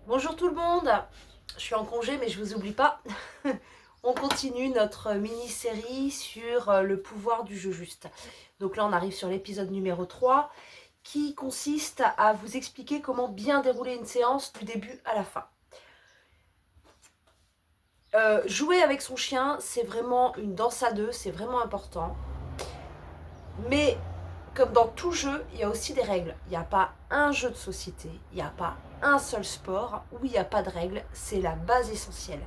Bonjour tout le monde, je suis en congé mais je vous oublie pas. On continue notre mini-série sur le pouvoir du jeu juste. Donc là on arrive sur l'épisode numéro 3 qui consiste à vous expliquer comment bien dérouler une séance du début à la fin. Jouer avec son chien, c'est vraiment une danse à deux, c'est vraiment important. Mais comme dans tout jeu, il y a aussi des règles. Il n'y a pas un jeu de société, il n'y a pas un seul sport où il n'y a pas de règles. C'est la base essentielle.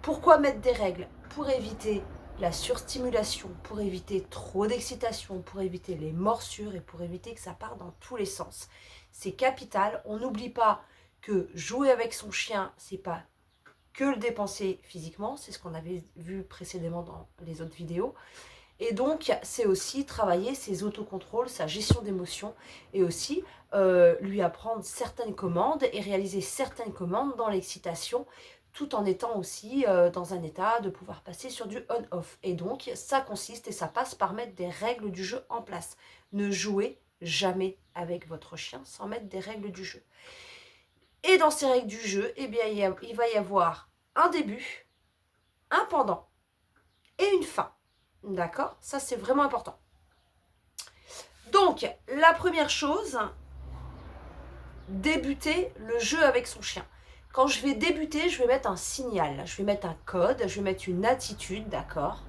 Pourquoi mettre des règles? Pour éviter la surstimulation, pour éviter trop d'excitation, pour éviter les morsures et pour éviter que ça parte dans tous les sens. C'est capital. On n'oublie pas que jouer avec son chien, c'est pas que le dépenser physiquement, c'est ce qu'on avait vu précédemment dans les autres vidéos. Et donc, c'est aussi travailler ses autocontrôles, sa gestion d'émotions et aussi lui apprendre certaines commandes et réaliser certaines commandes dans l'excitation tout en étant aussi dans un état de pouvoir passer sur du on-off. Et donc, ça consiste et ça passe par mettre des règles du jeu en place. Ne jouez jamais avec votre chien sans mettre des règles du jeu. Et dans ces règles du jeu, eh bien, il va y avoir un début, un pendant et une fin. D'accord? Ça, c'est vraiment important. Donc, la première chose, débuter le jeu avec son chien. Quand je vais débuter, je vais mettre un signal, je vais mettre un code, je vais mettre une attitude, d'accord?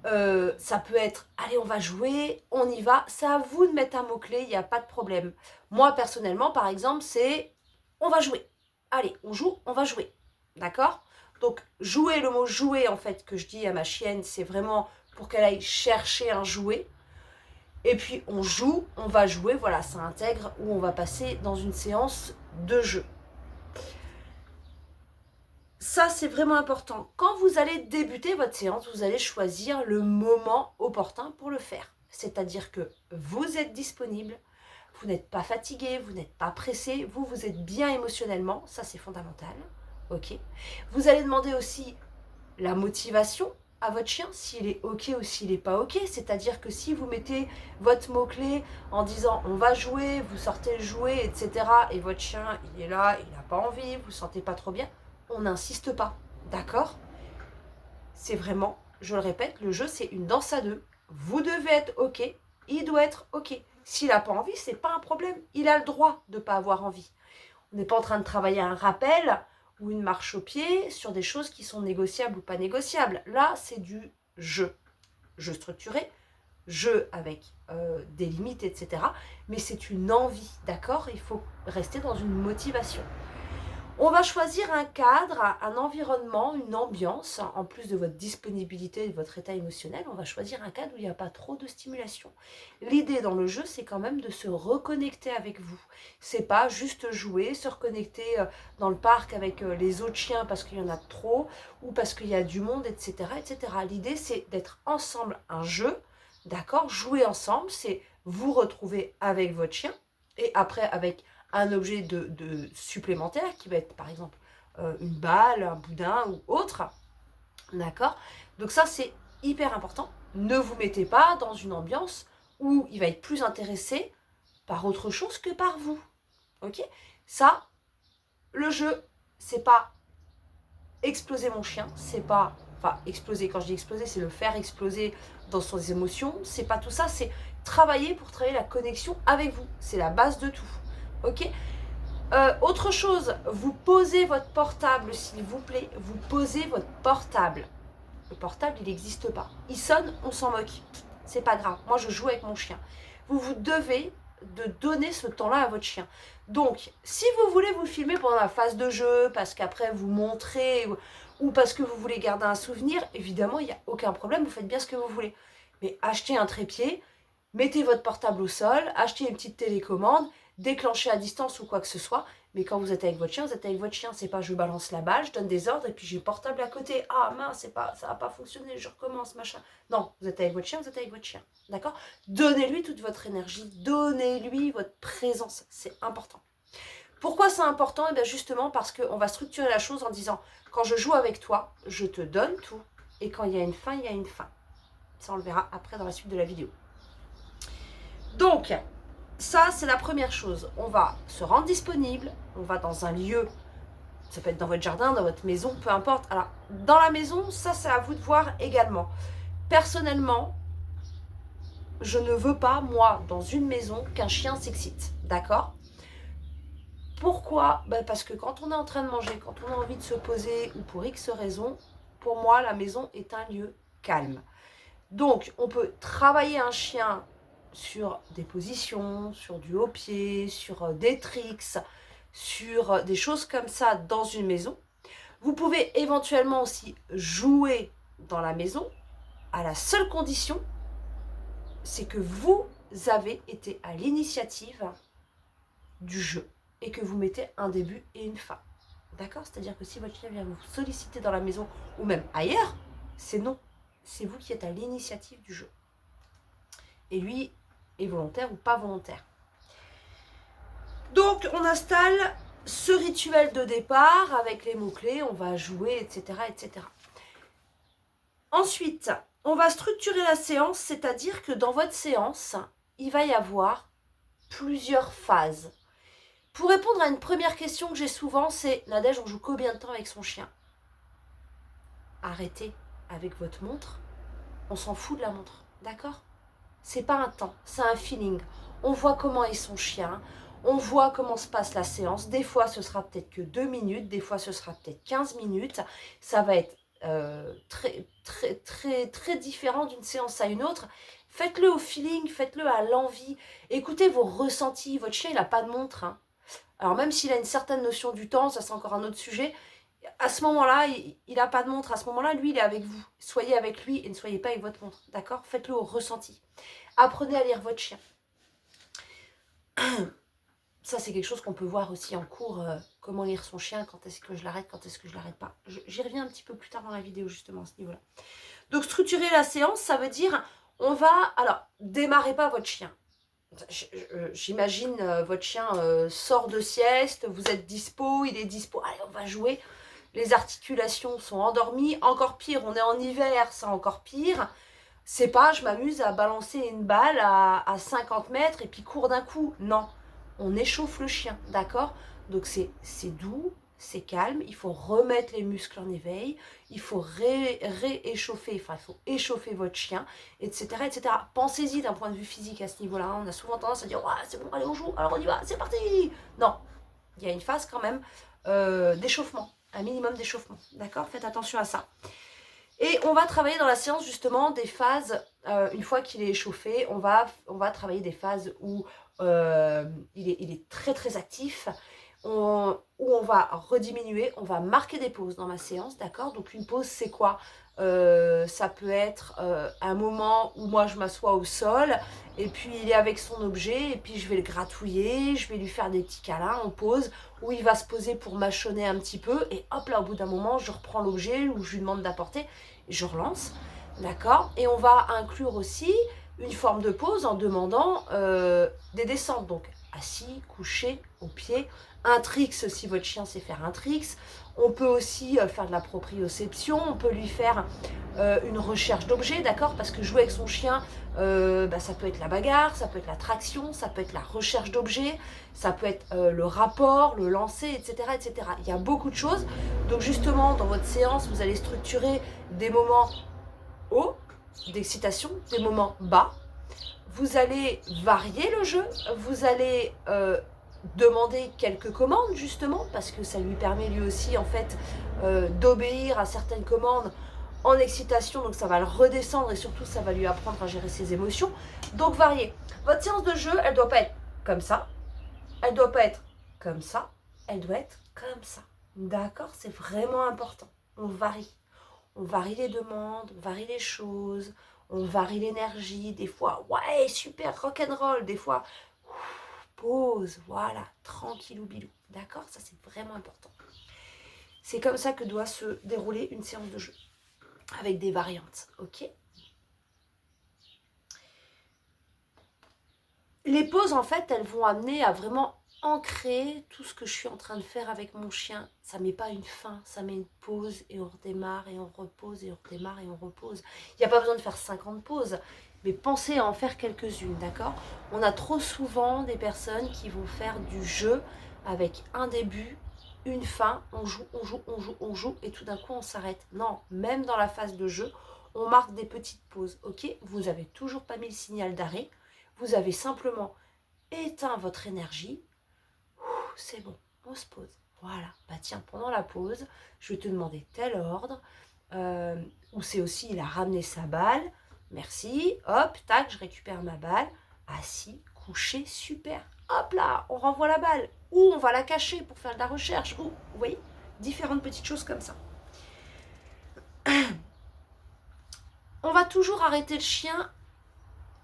Ça peut être, allez, on va jouer, on y va. C'est à vous de mettre un mot-clé, il n'y a pas de problème. Moi, personnellement, par exemple, c'est, on va jouer. Allez, on joue, on va jouer. D'accord? Donc, jouer, le mot jouer, en fait, que je dis à ma chienne, c'est vraiment pour qu'elle aille chercher un jouet. Et puis, on joue, on va jouer, voilà, ça intègre où on va passer dans une séance de jeu. Ça, c'est vraiment important. Quand vous allez débuter votre séance, vous allez choisir le moment opportun pour le faire. C'est-à-dire que vous êtes disponible, vous n'êtes pas fatigué, vous n'êtes pas pressé, vous êtes bien émotionnellement, ça c'est fondamental. Ok. Vous allez demander aussi la motivation à votre chien, s'il est ok ou s'il n'est pas ok. C'est-à-dire que si vous mettez votre mot-clé en disant on va jouer, vous sortez le jouet, etc. et votre chien il est là, il n'a pas envie, vous ne sentez pas trop bien, on n'insiste pas. D'accord? C'est vraiment, je le répète, le jeu c'est une danse à deux. Vous devez être ok, il doit être ok. S'il n'a pas envie, c'est pas un problème. Il a le droit de ne pas avoir envie. On n'est pas en train de travailler un rappel ou une marche au pied sur des choses qui sont négociables ou pas négociables. Là, c'est du jeu. Jeu structuré, jeu avec des limites, etc. Mais c'est une envie, d'accord? Il faut rester dans une motivation. On va choisir un cadre, un environnement, une ambiance, en plus de votre disponibilité et de votre état émotionnel, on va choisir un cadre où il n'y a pas trop de stimulation. L'idée dans le jeu, c'est quand même de se reconnecter avec vous. C'est pas juste jouer, se reconnecter dans le parc avec les autres chiens parce qu'il y en a trop, ou parce qu'il y a du monde, etc. etc. L'idée, c'est d'être ensemble un jeu, d'accord? Jouer ensemble, c'est vous retrouver avec votre chien, et après avec un objet de supplémentaire qui va être par exemple une balle, un boudin ou autre. D'accord? Donc ça c'est hyper important. Ne vous mettez pas dans une ambiance où il va être plus intéressé par autre chose que par vous. Ok? Ça, le jeu, c'est pas exploser mon chien, c'est pas. Enfin, exploser, quand je dis exploser, c'est le faire exploser dans ses émotions. C'est pas tout ça, c'est travailler pour travailler la connexion avec vous. C'est la base de tout. Ok? Autre chose, vous posez votre portable, s'il vous plaît. Vous posez votre portable. Le portable, il n'existe pas. Il sonne, on s'en moque. C'est pas grave. Moi, je joue avec mon chien. Vous devez de donner ce temps-là à votre chien. Donc, si vous voulez vous filmer pendant la phase de jeu, parce qu'après vous montrez, ou parce que vous voulez garder un souvenir, évidemment, il n'y a aucun problème, vous faites bien ce que vous voulez. Mais achetez un trépied, mettez votre portable au sol, achetez une petite télécommande, déclenchez à distance ou quoi que ce soit. Mais quand vous êtes avec votre chien, vous êtes avec votre chien. C'est pas je balance la balle, je donne des ordres et puis j'ai le portable à côté. Ah mince, ça va pas fonctionner, je recommence, machin. Non, vous êtes avec votre chien, vous êtes avec votre chien. D'accord? Donnez-lui toute votre énergie, donnez-lui votre présence. C'est important. Pourquoi c'est important? Eh bien justement parce qu'on va structurer la chose en disant quand je joue avec toi, je te donne tout. Et quand il y a une fin, il y a une fin. Ça, on le verra après dans la suite de la vidéo. Donc, Ça, c'est la première chose. On va se rendre disponible, on va dans un lieu, ça peut être dans votre jardin, dans votre maison, peu importe. Alors, dans la maison, ça, c'est à vous de voir également. Personnellement, je ne veux pas, moi, dans une maison, qu'un chien s'excite, d'accord? Pourquoi? Parce que quand on est en train de manger, quand on a envie de se poser, ou pour X raison, pour moi, la maison est un lieu calme. Donc, on peut travailler un chien sur des positions, sur du haut pied, sur des tricks, sur des choses comme ça dans une maison. Vous pouvez éventuellement aussi jouer dans la maison, à la seule condition, c'est que vous avez été à l'initiative du jeu et que vous mettez un début et une fin. D'accord? C'est-à-dire que si votre chien vient vous solliciter dans la maison ou même ailleurs, c'est non. C'est vous qui êtes à l'initiative du jeu. Et lui est volontaire ou pas volontaire. Donc, on installe ce rituel de départ avec les mots-clés, on va jouer, etc., etc. Ensuite, on va structurer la séance, c'est-à-dire que dans votre séance, il va y avoir plusieurs phases. Pour répondre à une première question que j'ai souvent, c'est Nadège, on joue combien de temps avec son chien? Arrêtez avec votre montre, on s'en fout de la montre, d'accord? C'est pas un temps, c'est un feeling. On voit comment est son chien, on voit comment se passe la séance. Des fois, ce sera peut-être que 2 minutes, des fois, ce sera peut-être 15 minutes. Ça va être très différent d'une séance à une autre. Faites-le au feeling, faites-le à l'envie. Écoutez vos ressentis. Votre chien, il n'a pas de montre, hein. Alors même s'il a une certaine notion du temps, ça c'est encore un autre sujet, à ce moment-là, il n'a pas de montre. À ce moment-là, lui, il est avec vous. Soyez avec lui et ne soyez pas avec votre montre. D'accord? Faites-le au ressenti. Apprenez à lire votre chien. Ça, c'est quelque chose qu'on peut voir aussi en cours. Comment lire son chien, quand est-ce que je l'arrête, quand est-ce que je l'arrête pas. J'y reviens un petit peu plus tard dans la vidéo, justement, à ce niveau-là. Donc, structurer la séance, ça veut dire, on va... Alors, démarrez pas votre chien. J'imagine votre chien sort de sieste, vous êtes dispo, il est dispo, allez on va jouer, les articulations sont endormies, encore pire, on est en hiver, c'est encore pire, c'est pas je m'amuse à balancer une balle à 50 mètres et puis court d'un coup, non, on échauffe le chien, d'accord? Donc c'est doux, c'est calme, il faut remettre les muscles en éveil, il faut rééchauffer, enfin il faut échauffer votre chien, etc. etc. Pensez-y d'un point de vue physique à ce niveau-là, on a souvent tendance à dire ouais, c'est bon, allez on joue, alors on y va, c'est parti. Non, il y a une phase quand même d'échauffement, un minimum d'échauffement, d'accord? Faites attention à ça. Et on va travailler dans la séance justement des phases, une fois qu'il est échauffé, on va travailler des phases où il est très actif, où on va rediminuer, on va marquer des pauses dans ma séance, d'accord? Donc une pause c'est quoi? Ça peut être un moment où moi je m'assois au sol et puis il est avec son objet et puis je vais le gratouiller, je vais lui faire des petits câlins en pause où il va se poser pour mâchonner un petit peu et hop là au bout d'un moment je reprends l'objet ou je lui demande d'apporter, je relance, d'accord? Et on va inclure aussi une forme de pause en demandant des descentes, donc assis, couché, au pied, un tricks si votre chien sait faire un tricks. On peut aussi faire de la proprioception, on peut lui faire une recherche d'objets, d'accord? Parce que jouer avec son chien, ça peut être la bagarre, ça peut être la traction, ça peut être la recherche d'objets, ça peut être le rapport, le lancer, etc., etc. Il y a beaucoup de choses. Donc justement, dans votre séance, vous allez structurer des moments hauts d'excitation, des moments bas. Vous allez varier le jeu, vous allez demander quelques commandes justement parce que ça lui permet lui aussi en fait d'obéir à certaines commandes en excitation, donc ça va le redescendre et surtout ça va lui apprendre à gérer ses émotions. Donc varier. Votre séance de jeu, elle doit pas être comme ça, elle doit pas être comme ça, elle doit être comme ça. D'accord? C'est vraiment important. On varie. On varie les demandes, on varie les choses, on varie l'énergie. Des fois, ouais, super rock'n'roll. Des fois, pause, voilà, tranquillou bilou. D'accord? Ça, c'est vraiment important. C'est comme ça que doit se dérouler une séance de jeu, avec des variantes, ok? Les pauses, en fait, elles vont amener à vraiment ancrer tout ce que je suis en train de faire avec mon chien. Ça met pas une fin, ça met une pause et on redémarre et on repose et on redémarre et on repose. Il n'y a pas besoin de faire 50 pauses. mais pensez à en faire quelques-unes, d'accord? On a trop souvent des personnes qui vont faire du jeu avec un début, une fin, on joue, on joue, on joue, on joue, et tout d'un coup on s'arrête. Non, même dans la phase de jeu, on marque des petites pauses, ok? Vous n'avez toujours pas mis le signal d'arrêt, vous avez simplement éteint votre énergie, c'est bon, on se pose. Voilà, bah tiens, pendant la pause, je vais te demander tel ordre, ou c'est aussi, il a ramené sa balle, merci, hop, tac, je récupère ma balle, assis, couché, super, hop là, on renvoie la balle, ou on va la cacher pour faire de la recherche, ou, vous voyez, différentes petites choses comme ça. On va toujours arrêter le chien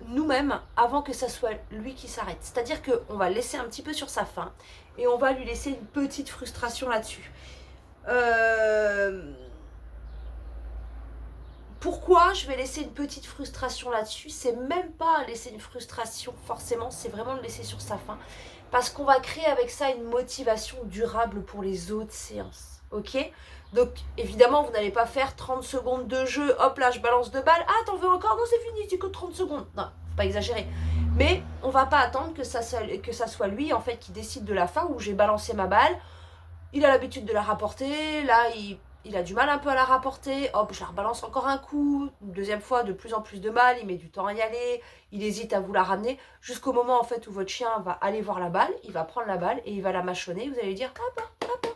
nous-mêmes avant que ça soit lui qui s'arrête. C'est-à-dire qu'on va le laisser un petit peu sur sa faim et on va lui laisser une petite frustration là-dessus. Pourquoi je vais laisser une petite frustration là-dessus? C'est même pas laisser une frustration forcément, c'est vraiment le laisser sur sa faim. Parce qu'on va créer avec ça une motivation durable pour les autres séances. Ok? Donc évidemment, vous n'allez pas faire 30 secondes de jeu, hop là, je balance 2 balles, ah t'en veux encore? Non, c'est fini, c'est que 30 secondes. Non, faut pas exagérer. Mais on va pas attendre que ça soit lui en fait qui décide de la fin où j'ai balancé ma balle. Il a l'habitude de la rapporter, là il a du mal un peu à la rapporter, hop, je la rebalance encore un coup, une deuxième fois, de plus en plus de mal, il met du temps à y aller, il hésite à vous la ramener, jusqu'au moment en fait où votre chien va aller voir la balle, il va prendre la balle et il va la mâchonner, vous allez lui dire papa, papa,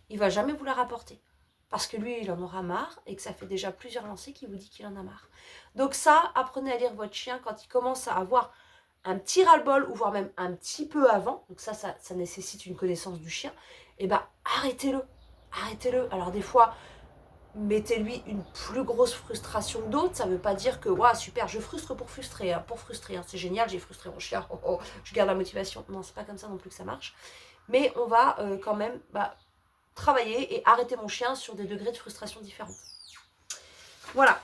il va jamais vous la rapporter. Parce que lui, il en aura marre et que ça fait déjà plusieurs lancers qu'il vous dit qu'il en a marre. Donc ça, apprenez à lire votre chien quand il commence à avoir un petit ras-le-bol, ou voire même un petit peu avant, donc ça nécessite une connaissance du chien, et ben arrêtez-le, arrêtez-le. Alors des fois, mettez-lui une plus grosse frustration que d'autres, ça veut pas dire que, ouais, super, je frustre pour frustrer, hein, c'est génial, j'ai frustré mon chien, oh, oh, je garde la motivation. Non, c'est pas comme ça non plus que ça marche. Mais on va quand même travailler et arrêter mon chien sur des degrés de frustration différents. Voilà.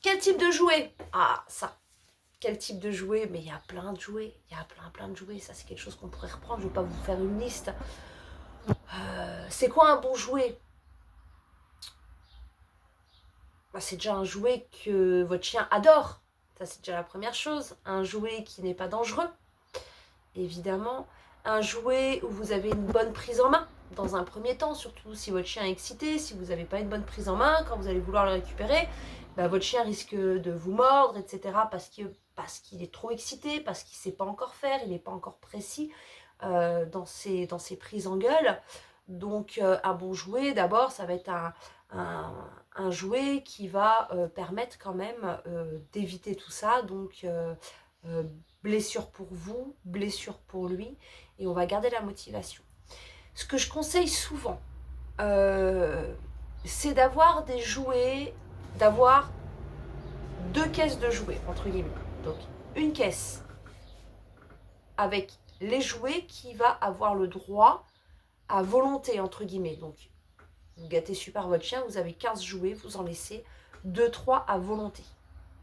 Quel type de jouet? Ah, ça. Quel type de jouet? Mais il y a plein de jouets. Il y a plein de jouets. Ça, c'est quelque chose qu'on pourrait reprendre. Je ne vais pas vous faire une liste. C'est quoi un bon jouet? C'est déjà un jouet que votre chien adore. Ça, c'est déjà la première chose. Un jouet qui n'est pas dangereux, évidemment. Un jouet où vous avez une bonne prise en main, dans un premier temps, surtout si votre chien est excité, si vous n'avez pas une bonne prise en main, quand vous allez vouloir le récupérer, votre chien risque de vous mordre, etc. parce qu'il est trop excité, parce qu'il ne sait pas encore faire, il n'est pas encore précis dans ses prises en gueule. Donc un bon jouet, d'abord, ça va être un jouet qui va permettre quand même d'éviter tout ça. Donc blessure pour vous, blessure pour lui, et on va garder la motivation. Ce que je conseille souvent, c'est d'avoir des jouets, d'avoir 2 caisses de jouets, entre guillemets. Donc, une caisse avec les jouets qui va avoir le droit à volonté, entre guillemets. Donc, vous gâtez super votre chien, vous avez 15 jouets, vous en laissez 2-3 à volonté.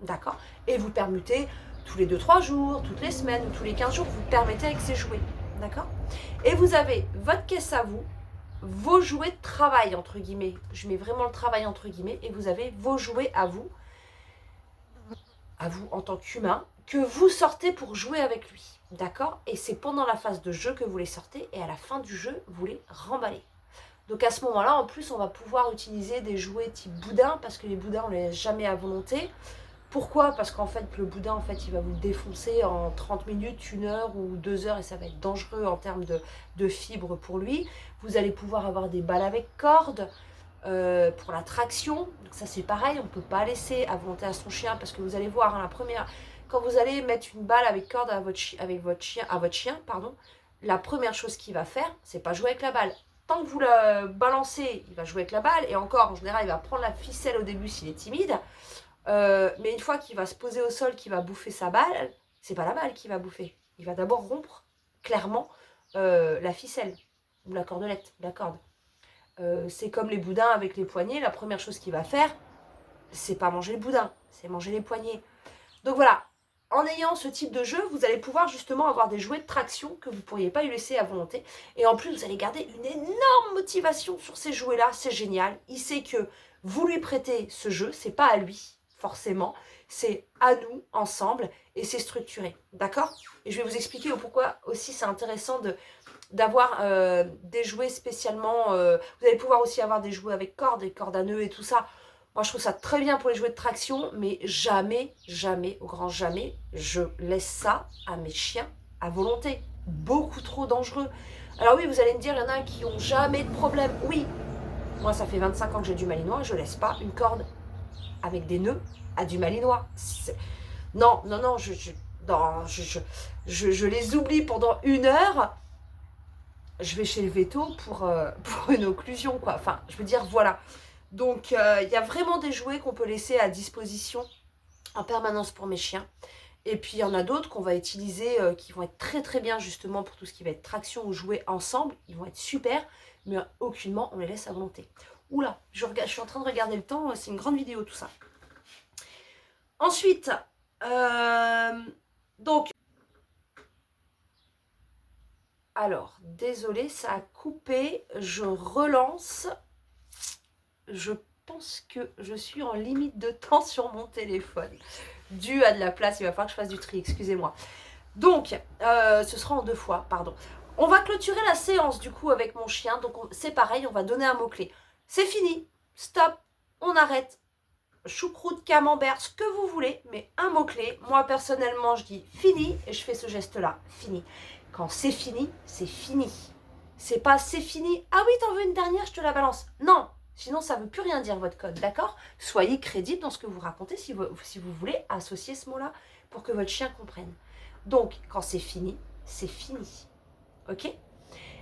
D'accord? Et vous permettez tous les 2-3 jours, toutes les semaines ou tous les 15 jours, vous permettez avec ces jouets. D'accord? Et vous avez votre caisse à vous, vos jouets de travail, entre guillemets. Je mets vraiment le travail entre guillemets. Et vous avez vos jouets à vous en tant qu'humain, que vous sortez pour jouer avec lui. D'accord? Et c'est pendant la phase de jeu que vous les sortez. Et à la fin du jeu, vous les remballez. Donc à ce moment-là, en plus, on va pouvoir utiliser des jouets type boudin. Parce que les boudins, on ne les laisse jamais à volonté. Pourquoi? Parce qu'en fait, le boudin, en fait, il va vous le défoncer en 30 minutes, 1 heure ou 2 heures, et ça va être dangereux en termes de fibres pour lui. Vous allez pouvoir avoir des balles avec cordes pour la traction. Donc ça, c'est pareil, on ne peut pas laisser à volonté à son chien, parce que vous allez voir, hein, quand vous allez mettre une balle avec corde à votre chien, la première chose qu'il va faire, c'est pas jouer avec la balle. Tant que vous la balancez, il va jouer avec la balle, et encore, en général, il va prendre la ficelle au début s'il est timide. Mais une fois qu'il va se poser au sol, qu'il va bouffer sa balle, c'est pas la balle qu'il va bouffer. Il va d'abord rompre clairement la ficelle ou la cordelette, la corde. C'est comme les boudins avec les poignets. La première chose qu'il va faire, c'est pas manger le boudin, c'est manger les poignets. Donc voilà, en ayant ce type de jeu, vous allez pouvoir justement avoir des jouets de traction que vous ne pourriez pas lui laisser à volonté. Et en plus, vous allez garder une énorme motivation sur ces jouets-là. C'est génial. Il sait que vous lui prêtez ce jeu, c'est pas à lui, forcément. C'est à nous, ensemble, et c'est structuré. D'accord? Et je vais vous expliquer pourquoi aussi c'est intéressant d'avoir des jouets spécialement. Vous allez pouvoir aussi avoir des jouets avec cordes, des cordes à nœuds et tout ça. Moi, je trouve ça très bien pour les jouets de traction, mais jamais, jamais, au grand jamais, je laisse ça à mes chiens à volonté. Beaucoup trop dangereux. Alors oui, vous allez me dire, il y en a qui n'ont jamais de problème. Oui, moi, ça fait 25 ans que j'ai du malinois, je laisse pas une corde avec des nœuds à du malinois. Non, non, non, je les oublie pendant 1 heure. Je vais chez le veto pour une occlusion, quoi. Enfin, je veux dire, voilà. Donc, il y a vraiment des jouets qu'on peut laisser à disposition en permanence pour mes chiens. Et puis, il y en a d'autres qu'on va utiliser qui vont être très, très bien, justement, pour tout ce qui va être traction ou jouer ensemble. Ils vont être super, mais aucunement, on les laisse à volonté. Oula, je suis en train de regarder le temps. C'est une grande vidéo, tout ça. Ensuite, donc... Alors, désolé, ça a coupé. Je relance. Je pense que je suis en limite de temps sur mon téléphone. Dû à de la place, il va falloir que je fasse du tri, excusez-moi. Donc, ce sera en 2 fois, pardon. On va clôturer la séance du coup avec mon chien. Donc, c'est pareil, on va donner un mot-clé. C'est fini, stop, on arrête. Choucroute, camembert, ce que vous voulez, mais un mot-clé. Moi, personnellement, je dis fini et je fais ce geste-là, fini. Quand c'est fini, c'est fini. C'est pas c'est fini. Ah oui, t'en veux une dernière, je te la balance. Non, sinon ça veut plus rien dire votre code, d'accord? Soyez crédible dans ce que vous racontez si vous voulez associer ce mot-là pour que votre chien comprenne. Donc, quand c'est fini, c'est fini. Ok?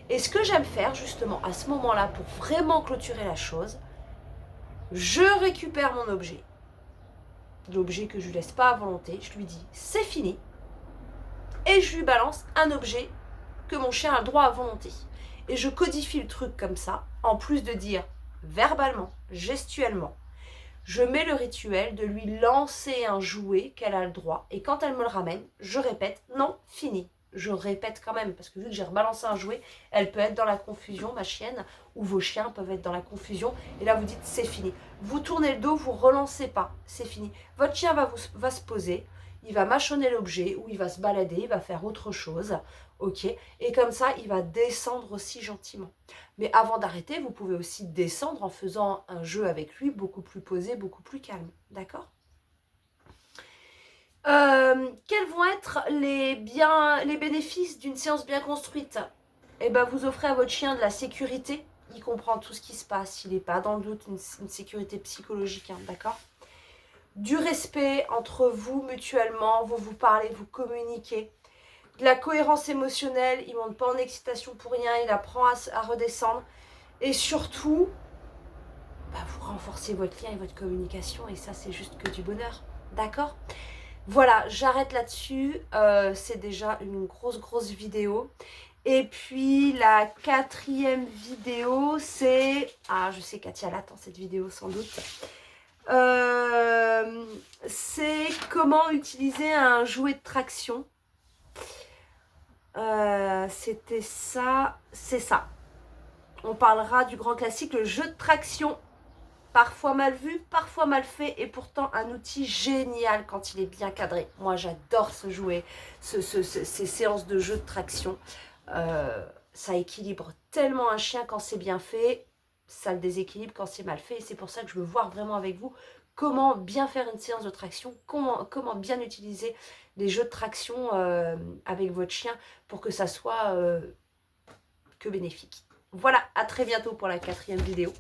Et ce que j'aime faire justement à ce moment-là pour vraiment clôturer la chose, je récupère mon objet. L'objet que je lui laisse pas à volonté, je lui dis c'est fini. Et je lui balance un objet que mon chien a le droit à volonté. Et je codifie le truc comme ça, en plus de dire verbalement, gestuellement. Je mets le rituel de lui lancer un jouet qu'elle a le droit. Et quand elle me le ramène, je répète, non, fini. Je répète quand même, parce que vu que j'ai rebalancé un jouet, elle peut être dans la confusion, ma chienne, ou vos chiens peuvent être dans la confusion. Et là, vous dites, c'est fini. Vous tournez le dos, vous relancez pas, c'est fini. Votre chien va se poser, il va mâchonner l'objet, ou il va se balader, il va faire autre chose. Ok, et comme ça, il va descendre aussi gentiment. Mais avant d'arrêter, vous pouvez aussi descendre en faisant un jeu avec lui beaucoup plus posé, beaucoup plus calme. D'accord ? Quels vont être les bénéfices d'une séance bien construite? Eh ben, vous offrez à votre chien de la sécurité. Il comprend tout ce qui se passe. Il n'est pas dans le doute. Une sécurité psychologique, hein, d'accord? Du respect entre vous mutuellement. Vous vous parlez, vous communiquez. De la cohérence émotionnelle. Il ne monte pas en excitation pour rien. Il apprend à redescendre. Et surtout, vous renforcez votre lien et votre communication. Et ça, c'est juste que du bonheur. D'accord ? Voilà, j'arrête là-dessus. C'est déjà une grosse vidéo. Et puis, la 4e vidéo, c'est... Ah, je sais, Katia, elle attend cette vidéo sans doute. C'est comment utiliser un jouet de traction. C'était ça. C'est ça. On parlera du grand classique, le jeu de traction. Parfois mal vu, parfois mal fait, et pourtant un outil génial quand il est bien cadré. Moi, j'adore ce jouet, ces séances de jeu de traction. Ça équilibre tellement un chien quand c'est bien fait, ça le déséquilibre quand c'est mal fait. Et c'est pour ça que je veux voir vraiment avec vous comment bien faire une séance de traction, comment bien utiliser les jeux de traction avec votre chien pour que ça soit que bénéfique. Voilà, à très bientôt pour la 4e vidéo.